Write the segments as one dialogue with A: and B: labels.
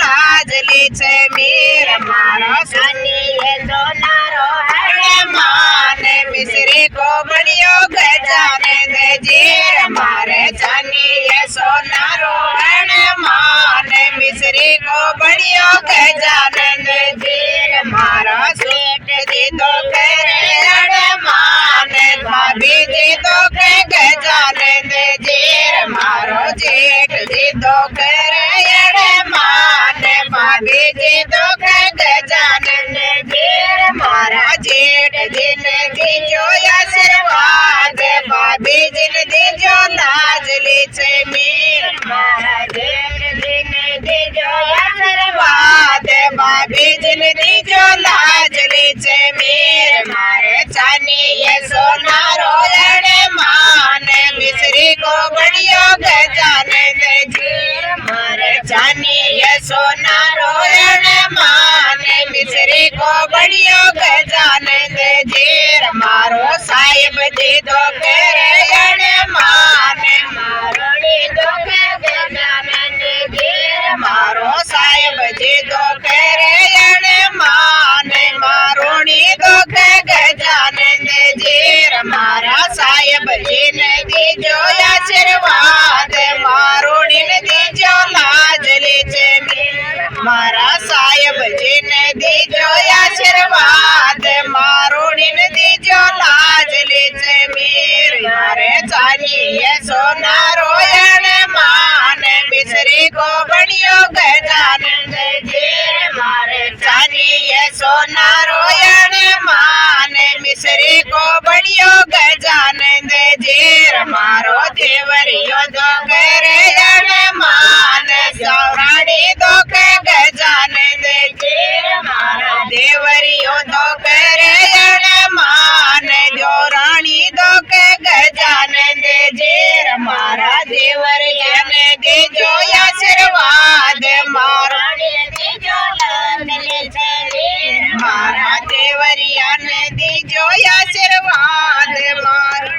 A: લાજ લે છે મીર મારો સની સોનારો હણે માને મિશ્રી કો બણ્યો ગજાનંદ જી મારે સની સોનારો હણે માને મિશ્રી કો બણ્યો ગજાનંદ જી મારો શેઠ દીધો કરે હણે માને ભાભી દીધો કે ગજાનંદ જી મારો જેઠ દીધો કરે હણે માને ભાભી દીધો કે ગજાનંદ જી મારા જેઠ જીને દીજો આશીર્વાદ ભાભી જીને દીજો લાજ લે છે મીર મારા જેઠ જીને દીજો આશીર્વાદ ભાભી જીને દીજો લાજ લે છે મીર મારે ચાની સોનારો હણે માને મિશ્રી કો બણ્યો ગજાનંદ જી મારે ચાની સોનારો હણે માને મિશ્રી કો બણ્યો ગજાનંદ જી મારો સાહેબ દીધો કરે હણે માને મારો દીધો કે ગજાનંદ જી મારો સાહેબ દીધો કરે હણે માને મારો દીધો કે ગજાનંદ જી મારા સાહેબ જીને દીજો આશીર્વાદ મારો દીને દીજો લાજ લે છે મારા સાહેબ જીને દીજો આશીર્વાદ મારો દીને દીજો લાજ લે છે મીર મારે ચાની સોનારો હણે માને મિશ્રી કો બણ્યો ગજાનંદ જી મારે ચાની સોનારો હણે માને મિશ્રી કો બણ્યો ગજાનંદ જી મારો દેવરિયો દો કરે હણે માને સવરાડી દો કે ગજાનંદ જી મારા દેવરિયો દો કરે હણે માને જોરાણી દો કે ગજાનંદ જી મારા દેવરિયાને દેજો આશીર્વાદ મારા દીજો લાજ લે છે મારા દેવરિયાને દીજો આશીર્વાદ મારા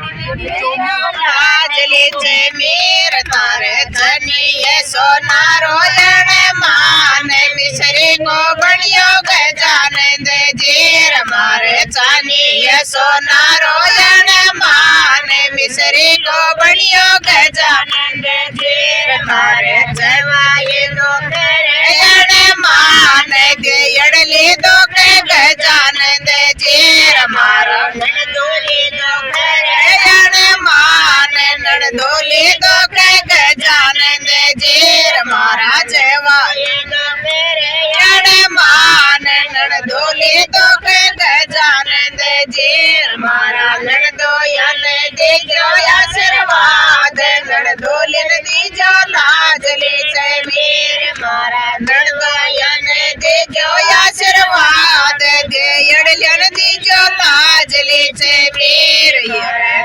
A: લાજ લે છે મીર તારે જનીએ સોનારો હણે માને મિશ્રી કો બણ્યો ગજાનંદ જી મારે ચાની સોનારો હણે માને મિશ્રી કો બણ્યો ગજાનંદ જી તારે જવાય દો કરે હણે માને ગયડ લીધો કે ગજાનંદ જી મારો નણદો લીધો કરે હણે માને નણદો લીધો કે ગજાનંદ જી મારા જવાય દો કરે હણે માને નણદો લીધો કે ગજાનંદ જી મારા નણદો યાને દેજો આશીર્વાદ નણદો લીને દીજો લાજ લે છે મીર મારા નણદો યાને દેજો આશીર્વાદ ગયડ લ્યાને દીજો લાજ લે છે મીર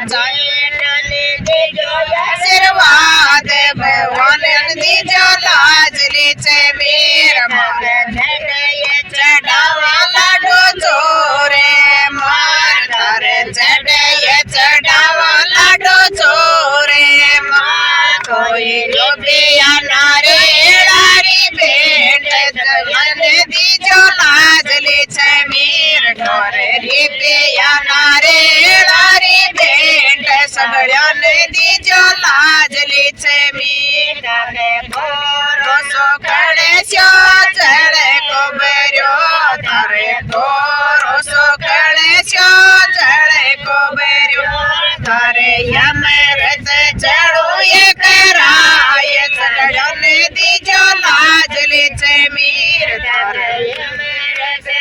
A: ચાને દેજો આશીર્વાદ ભગવાન દીજો લાજ લે છે મીર મારે જડે ચડાવા લાડો ચોરે માર તારે જડે ચડાવા લાડો ચોરે માર કોઈ લોભિયા નારે લારી ભેટ મને દીજો લાજ લે છે મીર ઢોરે રીપિયા નારે લારી ભેટ સગળ્યાને દીજો લાજ લે છે મીર તારે ભરોસો કરે છો ચડે કોબર્યો તારે ભરોસો કરે છો ચડે કોબર્યો તારે યમરત ચડું એ કરાય સગળ્યાને દીજો લાજ લે છે મીર તારે યમરત